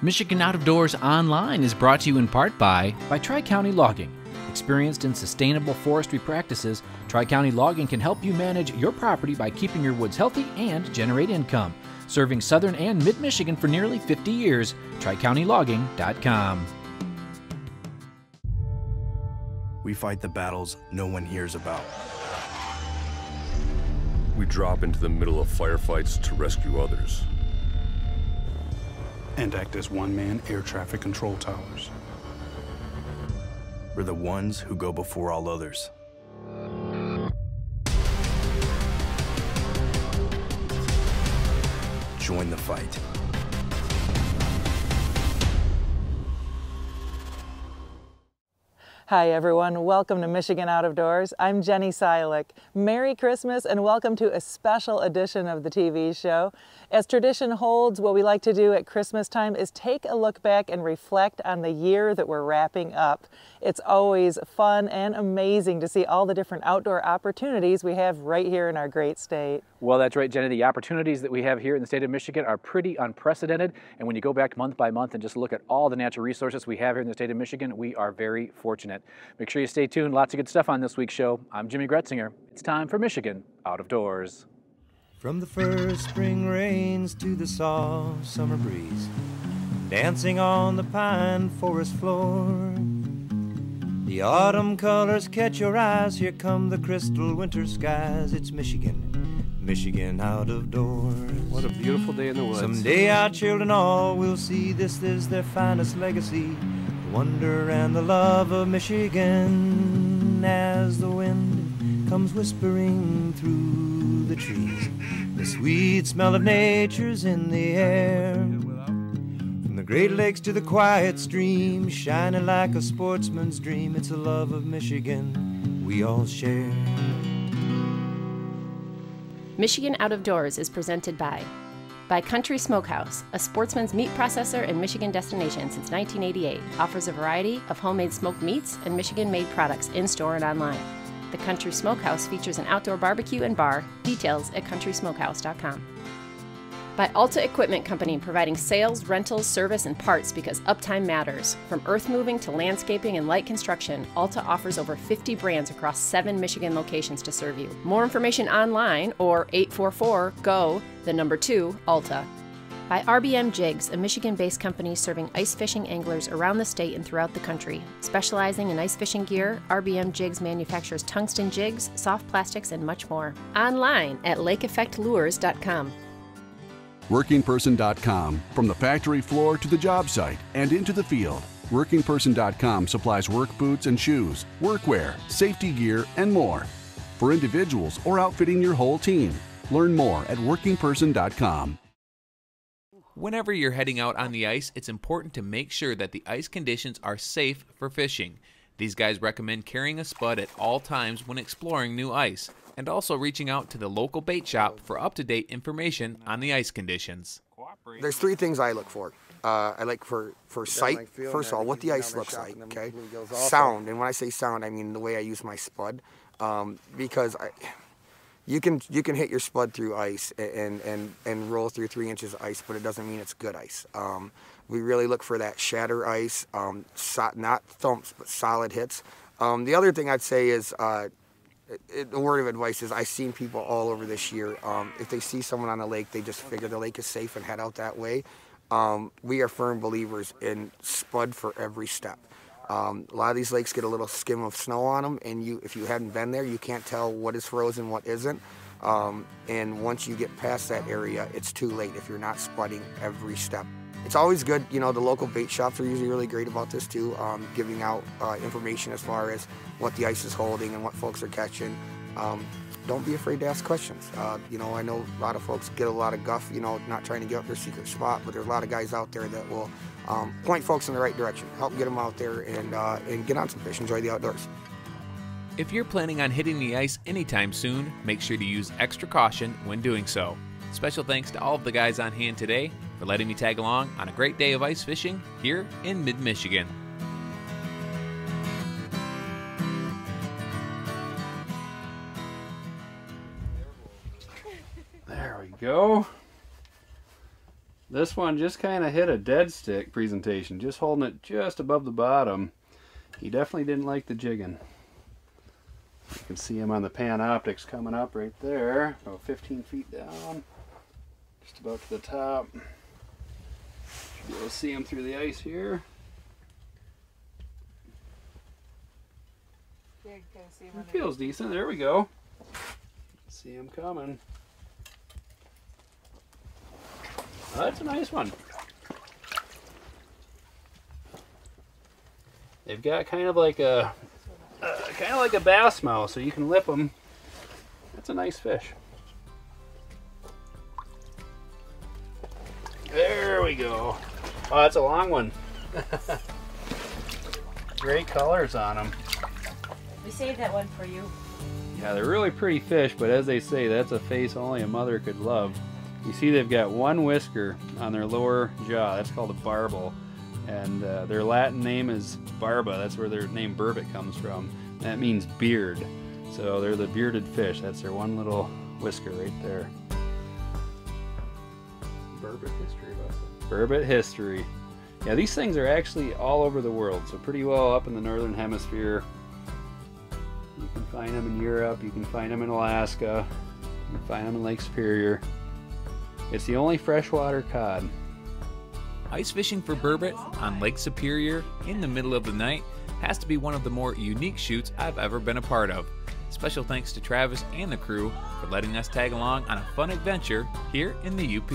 Michigan Out of Doors Online is brought to you in part by Tri-County Logging. Experienced in sustainable forestry practices, Tri-County Logging can help you manage your property by keeping your woods healthy and generate income. Serving southern and mid-Michigan for nearly 50 years, TriCountyLogging.com. We fight the battles no one hears about. We drop into the middle of firefights to rescue others. And act as one-man air traffic control towers. We're the ones who go before all others. Join the fight. Hi everyone, welcome to Michigan Out of Doors. I'm Jenny Silik. Merry Christmas and welcome to a special edition of the TV show. As tradition holds, what we like to do at Christmas time is take a look back and reflect on the year that we're wrapping up. It's always fun and amazing to see all the different outdoor opportunities we have right here in our great state. Well, that's right, Jenny. The opportunities that we have here in the state of Michigan are pretty unprecedented. And when you go back month by month and just look at all the natural resources we have here in the state of Michigan, we are very fortunate. Make sure you stay tuned. Lots of good stuff on this week's show. I'm Jimmy Gretzinger. It's time for Michigan Out of Doors. From the first spring rains to the soft summer breeze, dancing on the pine forest floor, the autumn colors catch your eyes. Here come the crystal winter skies. It's Michigan, Michigan out of doors. What a beautiful day in the woods. Someday our children all will see this is their finest legacy, the wonder and the love of Michigan. As the wind comes whispering through the trees, the sweet smell of nature's in the air. From the Great Lakes to the quiet stream, shining like a sportsman's dream, it's a love of Michigan we all share. Michigan Out of Doors is presented by Country Smokehouse, a sportsman's meat processor and Michigan destination since 1988. Offers a variety of homemade smoked meats and Michigan-made products in-store and online. The Country Smokehouse features an outdoor barbecue and bar. Details at countrysmokehouse.com. By Alta Equipment Company, providing sales, rentals, service, and parts because uptime matters. From earth moving to landscaping and light construction, Alta offers over 50 brands across 7 Michigan locations to serve you. More information online or 844-GO-2-ALTA. By RBM Jigs, a Michigan-based company serving ice fishing anglers around the state and throughout the country. Specializing in ice fishing gear, RBM Jigs manufactures tungsten jigs, soft plastics, and much more. Online at lakeeffectlures.com. WorkingPerson.com. From the factory floor to the job site and into the field, WorkingPerson.com supplies work boots and shoes, workwear, safety gear, and more. For individuals or outfitting your whole team. Learn more at WorkingPerson.com. Whenever you're heading out on the ice, it's important to make sure that the ice conditions are safe for fishing. These guys recommend carrying a spud at all times when exploring new ice, and also reaching out to the local bait shop for up-to-date information on the ice conditions. There's 3 things I look for. I like for sight, first of all, what the ice looks like, okay? Sound, and when I say sound, I mean the way I use my spud, because you can hit your spud through ice and roll through 3 inches of ice, but it doesn't mean it's good ice. We really look for that shatter ice, not thumps, but solid hits. The other thing I'd say is, the word of advice is I've seen people all over this year, if they see someone on a lake, they just figure the lake is safe and head out that way. We are firm believers in spud for every step. A lot of these lakes get a little skim of snow on them, and if you hadn't been there, you can't tell what is frozen, what isn't. And once you get past that area, it's too late if you're not spudding every step. It's always good, you know, the local bait shops are usually really great about this too, giving out information as far as what the ice is holding and what folks are catching. Don't be afraid to ask questions. You know, I know a lot of folks get a lot of guff, you know, not trying to get up their secret spot, but there's a lot of guys out there that will point folks in the right direction, help get them out there and get on some fish, enjoy the outdoors. If you're planning on hitting the ice anytime soon, make sure to use extra caution when doing so. Special thanks to all of the guys on hand today for letting me tag along on a great day of ice fishing here in mid-Michigan. There we go. This one just kind of hit a dead stick presentation, just holding it just above the bottom. He definitely didn't like the jigging. You can see him on the pan optics coming up right there, about 15 feet down, just about to the top. Should be able to see him through the ice here. It feels decent. There we go. See him coming. Oh, that's a nice one. They've got kind of like a bass mouth, so you can lip them. That's a nice fish. There we go. Oh, that's a long one. Great colors on them. We saved that one for you. Yeah, they're really pretty fish, but as they say, that's a face only a mother could love. You see they've got one whisker on their lower jaw. That's called a barbel. And their Latin name is barba. That's where their name burbot comes from. That means beard. So they're the bearded fish. That's their one little whisker right there. Burbot history lesson. Burbot history. Yeah, these things are actually all over the world. So pretty well up in the northern hemisphere. You can find them in Europe. You can find them in Alaska. You can find them in Lake Superior. It's the only freshwater cod. Ice fishing for burbot on Lake Superior in the middle of the night has to be one of the more unique shoots I've ever been a part of. Special thanks to Travis and the crew for letting us tag along on a fun adventure here in the UP.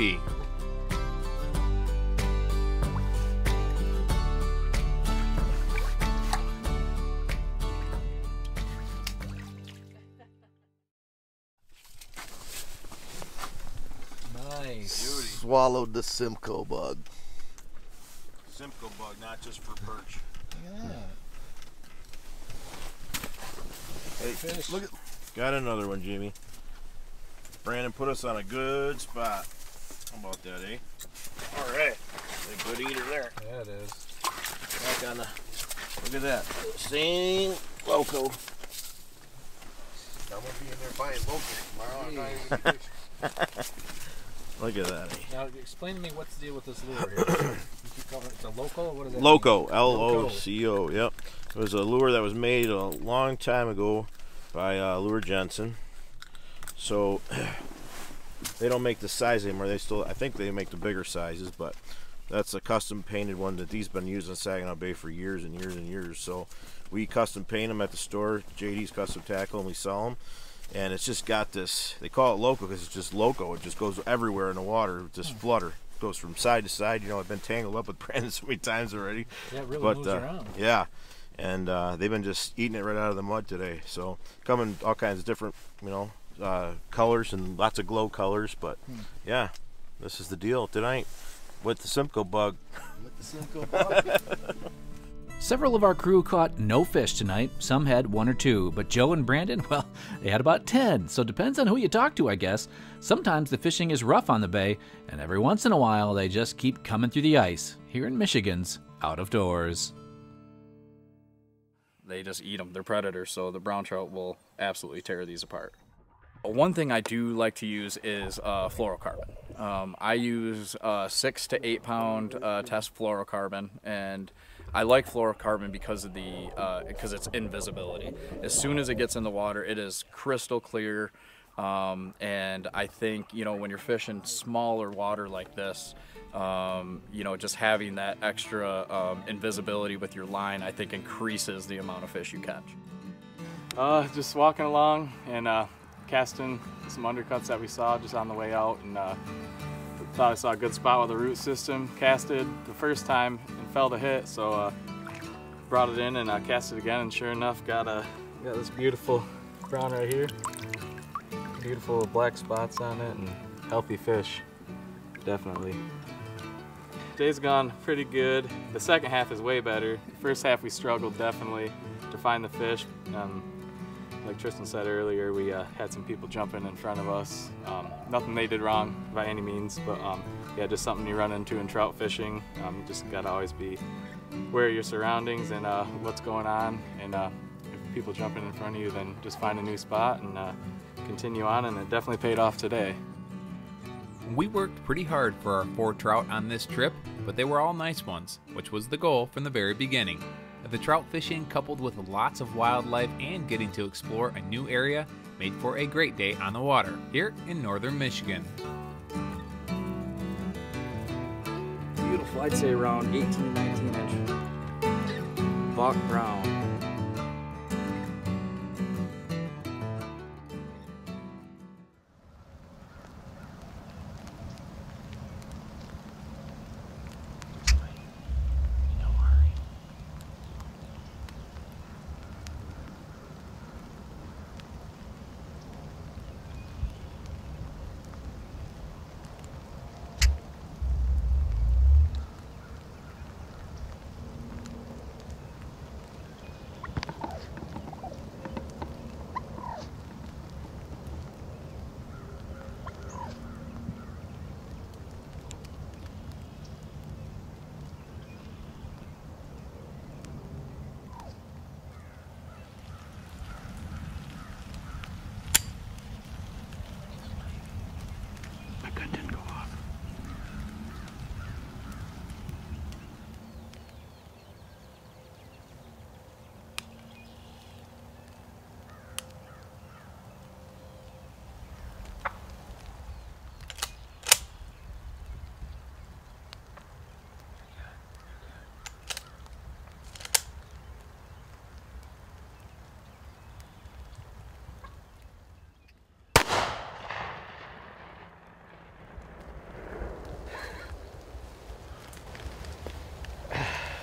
Swallowed the Simcoe bug. Simcoe bug, not just for perch. Yeah. Hey, Fish. look at, got another one, Jamie. Brandon put us on a good spot. How about that, eh? All right, a good eater there. Yeah, it is. Back on the. Look at that, same loco. I'm gonna be in there buying local tomorrow. I'm not even gonna fish. Look at that. Now, explain to me what's the deal with this lure here. You keep calling it, it's a loco? What is that? Loco, L-O-C-O, yep. It was a lure that was made a long time ago by Lure Jensen. So they don't make the size anymore. They still, I think they make the bigger sizes, but that's a custom painted one that these been using in Saginaw Bay for years and years and years. So we custom paint them at the store, JD's Custom Tackle, and we sell them. And it's just got this, they call it loco because it's just loco. It just goes everywhere in the water, just flutter. It goes from side to side. You know, I've been tangled up with Brandon so many times already. Yeah, it really moves around. Yeah, and they've been just eating it right out of the mud today. So come in all kinds of different, you know, colors and lots of glow colors. But yeah, this is the deal tonight with the Simcoe bug. With the Simcoe bug. Several of our crew caught no fish tonight. Some had one or two, but Joe and Brandon, well, they had about 10. So it depends on who you talk to, I guess. Sometimes the fishing is rough on the bay, and every once in a while they just keep coming through the ice here in Michigan's Out of Doors. They just eat them. They're predators, so the brown trout will absolutely tear these apart. One thing I do like to use is fluorocarbon. I use 6 to 8 pound test fluorocarbon, and I like fluorocarbon because of because it's invisibility. As soon as it gets in the water, it is crystal clear, and I think, you know, when you're fishing smaller water like this, you know, just having that extra invisibility with your line, I think increases the amount of fish you catch. Just walking along and casting some undercuts that we saw just on the way out, and thought I saw a good spot with the root system. Casted the first time and failed to hit, so brought it in and cast it again, and sure enough got this beautiful brown right here. Beautiful black spots on it and healthy fish, definitely. Day's gone pretty good. The second half is way better. The first half we struggled definitely to find the fish. Like Tristan said earlier, we had some people jumping in front of us. Nothing they did wrong by any means, but yeah, just something you run into in trout fishing. You just gotta always be aware of your surroundings and what's going on. And if people jumping in front of you, then just find a new spot and continue on. And it definitely paid off today. We worked pretty hard for our 4 trout on this trip, but they were all nice ones, which was the goal from the very beginning. The trout fishing, coupled with lots of wildlife and getting to explore a new area, made for a great day on the water here in northern Michigan. Beautiful, I'd say around 18, 19 inch buck brown.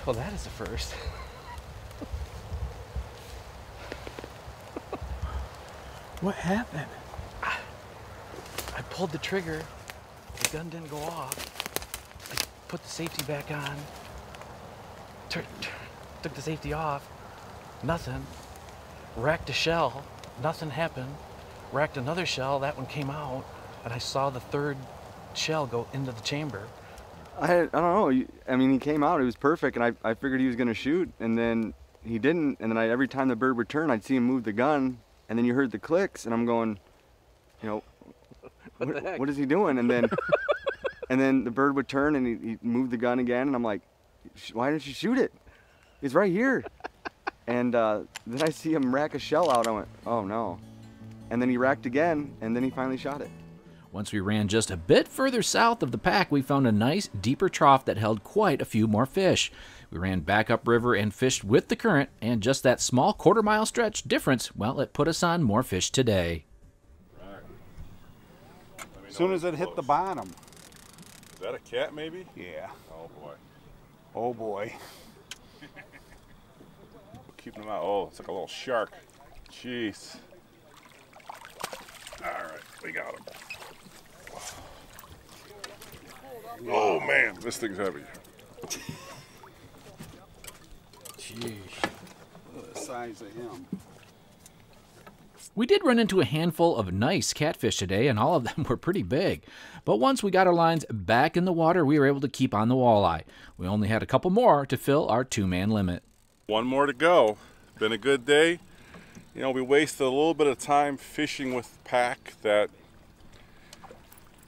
Well, that is a first. What happened? I pulled the trigger, the gun didn't go off. I put the safety back on, took the safety off, nothing. Racked a shell, nothing happened. Racked another shell, that one came out, and I saw the third shell go into the chamber. I don't know. I mean, he came out. It was perfect, and I figured he was going to shoot, and then he didn't. And then every time the bird would turn, I'd see him move the gun, and then you heard the clicks, and I'm going, you know, what is he doing? And then, and then the bird would turn, and he moved the gun again, and I'm like, why didn't you shoot it? It's right here. And then I see him rack a shell out. I went, oh no. And then he racked again, and then he finally shot it. Once we ran just a bit further south of the pack, we found a nice, deeper trough that held quite a few more fish. We ran back upriver and fished with the current, and just that small quarter-mile stretch difference, well, it put us on more fish today. As soon as it hit the bottom. Is that a cat, maybe? Yeah. Oh, boy. Oh, boy. Keeping them out. Oh, it's like a little shark. Jeez. All right, we got him. Oh man, this thing's heavy. Jeez. Look at the size of him. We did run into a handful of nice catfish today, and all of them were pretty big. But once we got our lines back in the water, we were able to keep on the walleye. We only had a couple more to fill our 2-man limit. One more to go. Been a good day. You know, we wasted a little bit of time fishing with the pack that,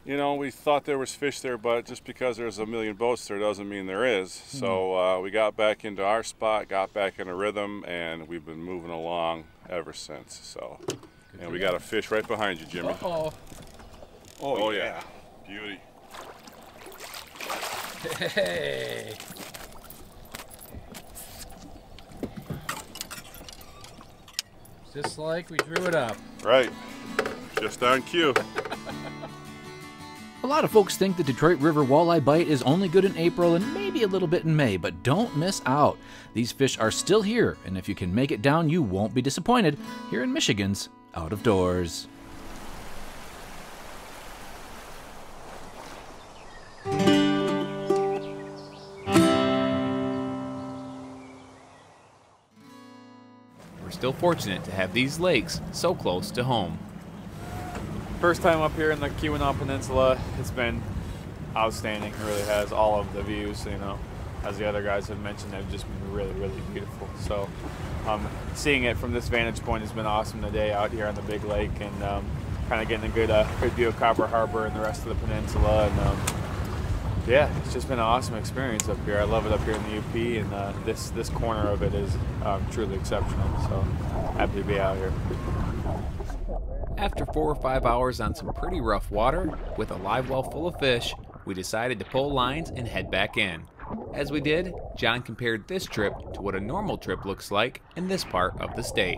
you know, we thought there was fish there, but just because there's a million boats there doesn't mean there is. So we got back into our spot, got back in a rhythm, and we've been moving along ever since. So, and we got a fish right behind you, Jimmy. Uh-oh. Oh yeah. Beauty. Hey. Just like we drew it up. Right. Just on cue. A lot of folks think the Detroit River walleye bite is only good in April and maybe a little bit in May, but don't miss out. These fish are still here, and if you can make it down, you won't be disappointed here in Michigan's Out of Doors. We're still fortunate to have these lakes so close to home. First time up here in the Keweenaw Peninsula, it's been outstanding. It really has. All of the views, you know, as the other guys have mentioned, have just been really, really beautiful. So seeing it from this vantage point has been awesome today out here on the big lake, and kind of getting a good view of Copper Harbor and the rest of the peninsula. And yeah, it's just been an awesome experience up here. I love it up here in the UP, and this corner of it is truly exceptional. So happy to be out here. After 4 or 5 hours on some pretty rough water with a live well full of fish, we decided to pull lines and head back in. As we did, John compared this trip to what a normal trip looks like in this part of the state.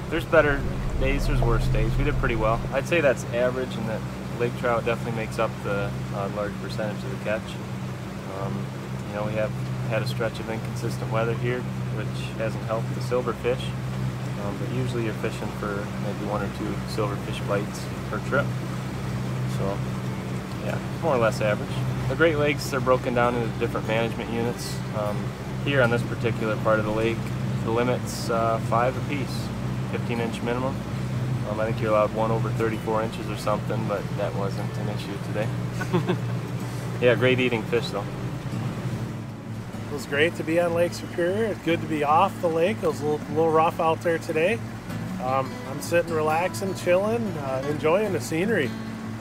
There's better days, there's worse days. We did pretty well. I'd say that's average, and that lake trout definitely makes up the large percentage of the catch. You know, we have had a stretch of inconsistent weather here, which hasn't helped the silverfish. But usually you're fishing for maybe 1 or 2 silverfish bites per trip. So yeah, more or less average. The Great Lakes, they're broken down into different management units. Here on this particular part of the lake, the limit's 5 apiece, 15-inch minimum. I think you're allowed 1 over 34 inches or something, but that wasn't an issue today. Yeah, great eating fish though. It was great to be on Lake Superior. It's good to be off the lake. It was a little rough out there today. I'm sitting, relaxing, chilling, enjoying the scenery.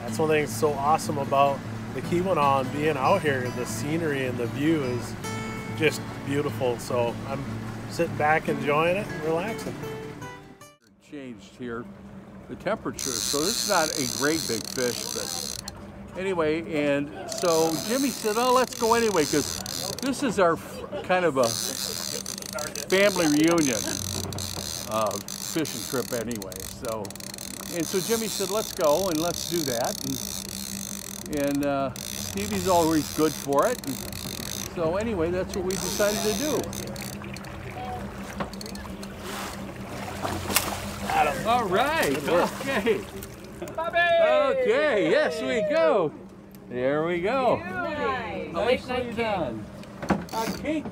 That's one thing that's so awesome about the Keweenaw, being out here. The scenery and the view is just beautiful. So I'm sitting back, enjoying it, and relaxing. Changed here, the temperature. So this is not a great big fish, but anyway, and so Jimmy said, oh, let's go anyway, because this is our kind of a family reunion fishing trip anyway. So, and so Jimmy said, let's go and let's do that. And Stevie's always good for it. And so anyway, that's what we decided to do. All right, okay. Okay, yes we go. There we go. Nicely done. A king,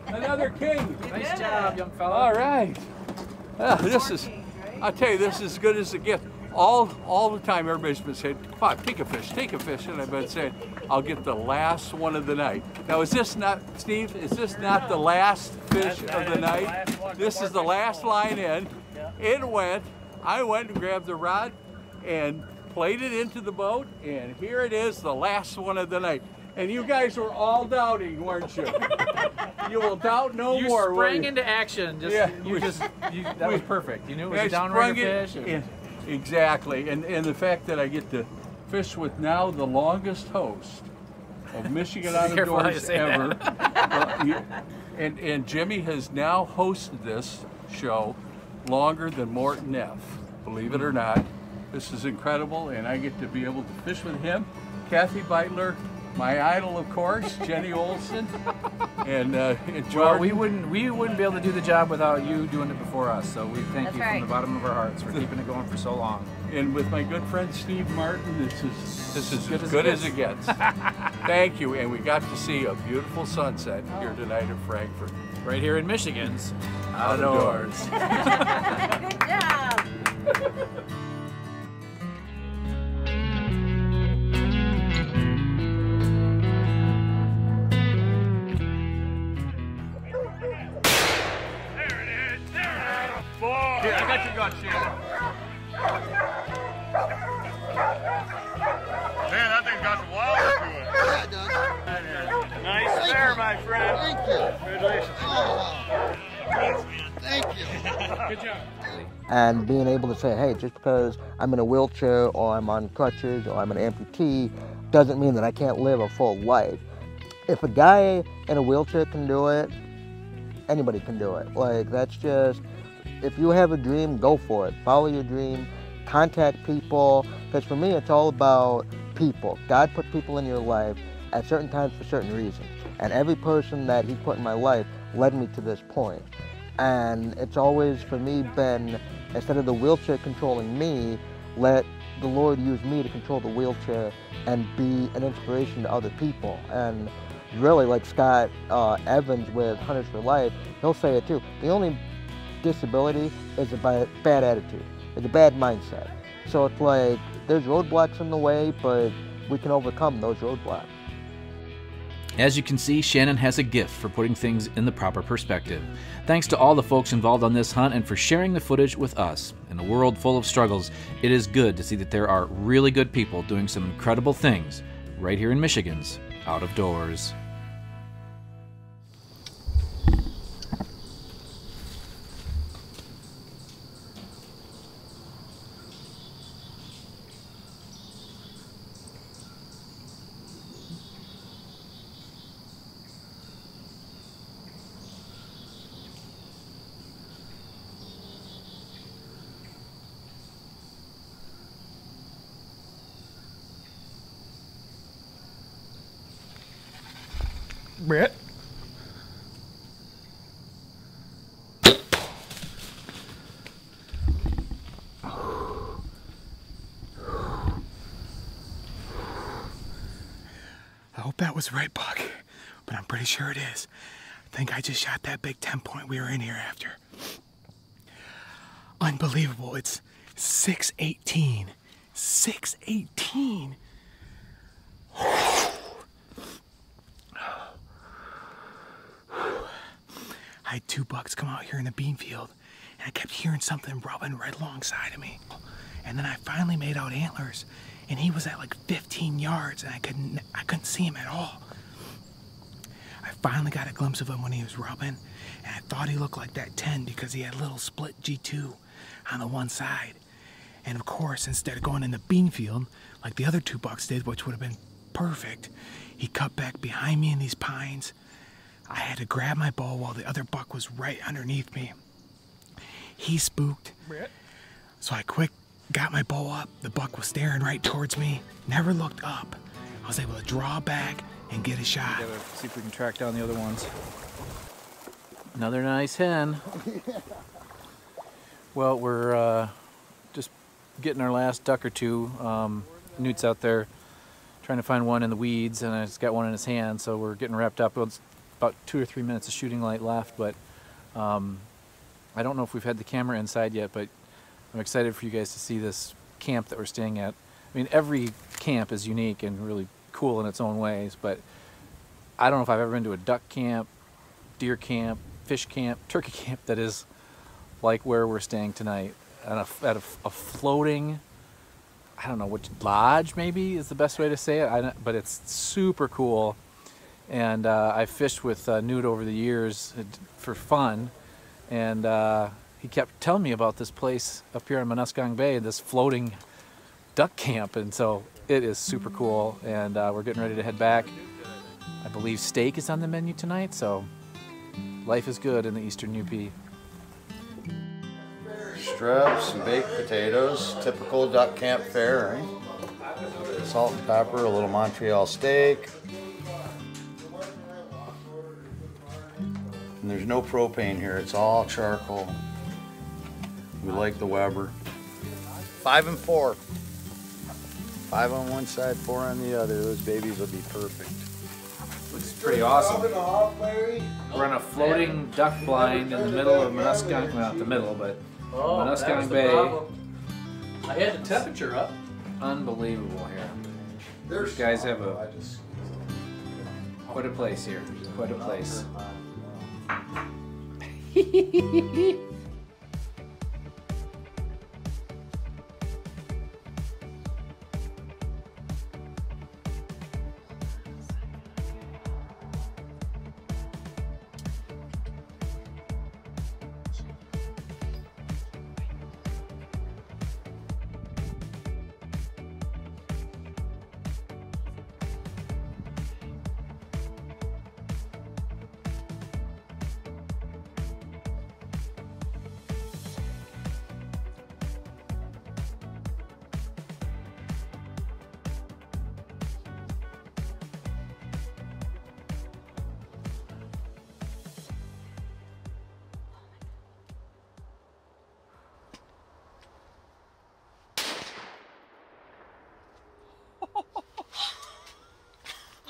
another king. Nice job, young fella. All right. This is, I'll tell you, this is as good as it gets. All the time everybody's been saying, come on, take a fish, and I've been saying, I'll get the last one of the night. Now is this not, Steve, is this not the last fish of the night? This is the last line in. I went and grabbed the rod and played it into the boat, and here it is, the last one of the night. And you guys were all doubting, weren't you? You will doubt no more. You sprang into action. That was perfect. You knew it was a downriver fish. Exactly, and the fact that I get to fish with now the longest host of Michigan Out of Doors ever. And Jimmy has now hosted this show longer than Morton F. Believe it or not. This is incredible, and I get to be able to fish with him, Kathy Beitler, my idol, of course, Jenny Olson, and Jordan. Well, we wouldn't be able to do the job without you doing it before us. So we thank you from the bottom of our hearts for keeping it going for so long. And with my good friend Steve Martin, this is as good as it gets. Thank you, and we got to see a beautiful sunset here tonight in Frankfurt. Right here in Michigan's Outdoors. Good job. Here, I got your gun, Shannon. Man, that thing's got some wildness to it. Yeah, it does. Nice there, my friend. Thank you. Congratulations. Oh. Thanks, man. Thank you. Good job. And being able to say, hey, just because I'm in a wheelchair or I'm on crutches or I'm an amputee doesn't mean that I can't live a full life. If a guy in a wheelchair can do it, anybody can do it. Like, that's just, if you have a dream, go for it. Follow your dream, contact people, because for me, it's all about people. God put people in your life at certain times for certain reasons. And every person that He put in my life led me to this point. And it's always, for me, been, instead of the wheelchair controlling me, let the Lord use me to control the wheelchair and be an inspiration to other people. And really, like Scott Evans with Hunters for Life, he'll say it too. The only disability is a bad attitude. It's a bad mindset. So it's like, there's roadblocks in the way, but we can overcome those roadblocks. As you can see, Shannon has a gift for putting things in the proper perspective. Thanks to all the folks involved on this hunt and for sharing the footage with us. In a world full of struggles, it is good to see that there are really good people doing some incredible things right here in Michigan's Out of Doors. Brett. I hope that was the right buck, but I'm pretty sure it is. I think I just shot that big 10-point we were in here after. Unbelievable. It's 618. 618. I had 2 bucks come out here in the bean field, and I kept hearing something rubbing right alongside of me. And then I finally made out antlers, and he was at like 15 yards, and I couldn't see him at all. I finally got a glimpse of him when he was rubbing, and I thought he looked like that 10 because he had a little split G2 on the one side. And of course, instead of going in the bean field like the other 2 bucks did, which would have been perfect, he cut back behind me in these pines. I had to grab my bow while the other buck was right underneath me. He spooked, so I quick got my bow up. The buck was staring right towards me, never looked up. I was able to draw back and get a shot. Gotta see if we can track down the other ones. Another nice hen. Well, we're just getting our last duck or two. Newt's out there trying to find one in the weeds, and he's got one in his hand, so we're getting wrapped up. It's about 2 or 3 minutes of shooting light left, but I don't know if we've had the camera inside yet, but I'm excited for you guys to see this camp that we're staying at. I mean, every camp is unique and really cool in its own ways, but I don't know if I've ever been to a duck camp, deer camp, fish camp, turkey camp that is like where we're staying tonight. At a floating, I don't know which lodge maybe is the best way to say it, but it's super cool. And I fished with Newt over the years for fun, and he kept telling me about this place up here in Muskong Bay, this floating duck camp, and so it is super cool, and we're getting ready to head back. I believe steak is on the menu tonight, so life is good in the Eastern UP. Strips and baked potatoes, typical duck camp fare, right? Salt and pepper, a little Montreal steak. And there's no propane here, it's all charcoal. We like the Weber. 5 and 4. 5 on one side, 4 on the other. Those babies will be perfect. Looks pretty awesome. We're on a floating duck blind in the middle of Muskong, well, not the middle, but Muskong Bay. I had the temperature up. Unbelievable here. These guys have quite a place here. Quite a place.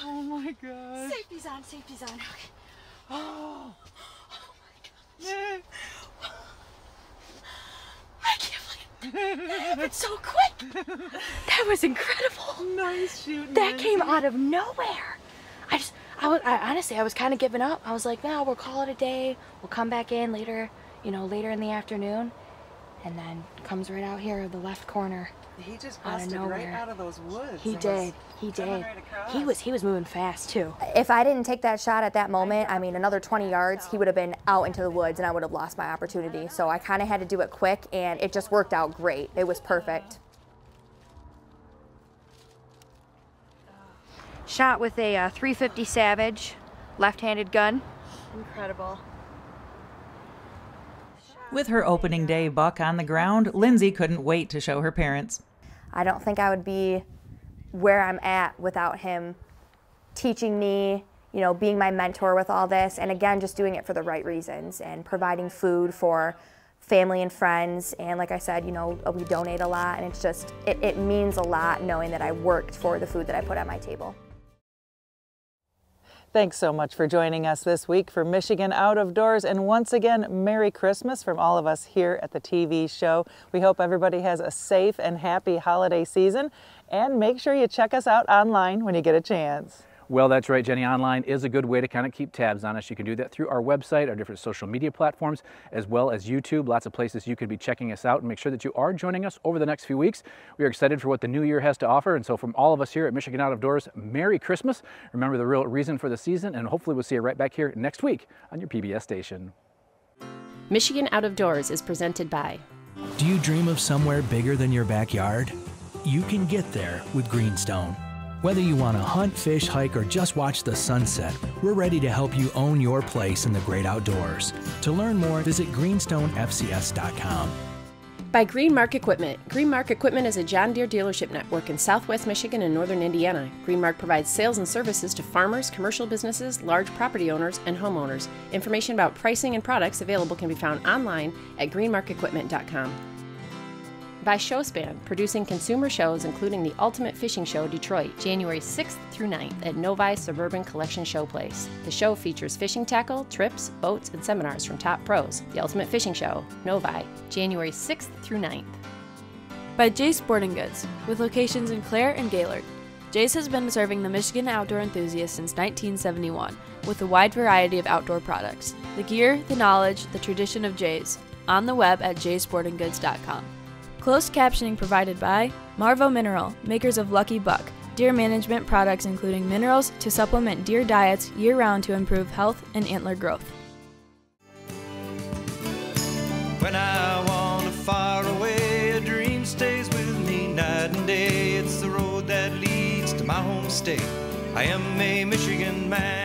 Oh my god. Safety's on, safety's on. Okay. Oh. Oh my gosh. I can't believe that happened so quick. That was incredible. Nice shooting. That came out of nowhere. honestly, I was kind of giving up. I was like, no, we'll call it a day. We'll come back in later, later in the afternoon. And then comes right out here, the left corner. He just busted right out of those woods. He did. He did. Right he was moving fast too. If I didn't take that shot at that moment, I mean, another 20 yards, he would have been out into the woods and I would have lost my opportunity. So I kind of had to do it quick, and it just worked out great. It was perfect. Shot with a 350 Savage, left-handed gun. Incredible. With her opening day buck on the ground, Lindsay couldn't wait to show her parents. I don't think I would be where I'm at without him teaching me, being my mentor with all this, and again, just doing it for the right reasons and providing food for family and friends. And like I said, we donate a lot, and it's just, it means a lot knowing that I worked for the food that I put on my table. Thanks so much for joining us this week for Michigan Out of Doors, and once again, Merry Christmas from all of us here at the TV show. We hope everybody has a safe and happy holiday season, and make sure you check us out online when you get a chance. Well, that's right, Jenny. Online is a good way to kind of keep tabs on us. You can do that through our website, our different social media platforms, as well as YouTube. Lots of places you could be checking us out, and make sure that you are joining us over the next few weeks. We are excited for what the new year has to offer, and so from all of us here at Michigan Out of Doors, Merry Christmas. Remember the real reason for the season, and hopefully we'll see you right back here next week on your PBS station. Michigan Out of Doors is presented by. Do you dream of somewhere bigger than your backyard? You can get there with Greenstone. Whether you want to hunt, fish, hike, or just watch the sunset, we're ready to help you own your place in the great outdoors. To learn more, visit greenstonefcs.com. By GREENMARK Equipment. GREENMARK Equipment is a John Deere dealership network in southwest Michigan and northern Indiana. GREENMARK provides sales and services to farmers, commercial businesses, large property owners, and homeowners. Information about pricing and products available can be found online at greenmarkequipment.com. By Showspan, producing consumer shows including the Ultimate Fishing Show Detroit, January 6th through 9th at Novi Suburban Collection Showplace. The show features fishing tackle, trips, boats, and seminars from top pros. The Ultimate Fishing Show, Novi, January 6th through 9th. By Jay's Sporting Goods, with locations in Clare and Gaylord. Jay's has been serving the Michigan outdoor enthusiast since 1971, with a wide variety of outdoor products. The gear, the knowledge, the tradition of Jay's. On the web at jaysportinggoods.com. Closed captioning provided by Marvo Mineral, makers of Lucky Buck, deer management products including minerals to supplement deer diets year-round to improve health and antler growth. When I wander far away, a dream stays with me night and day. It's the road that leads to my home state. I am a Michigan man.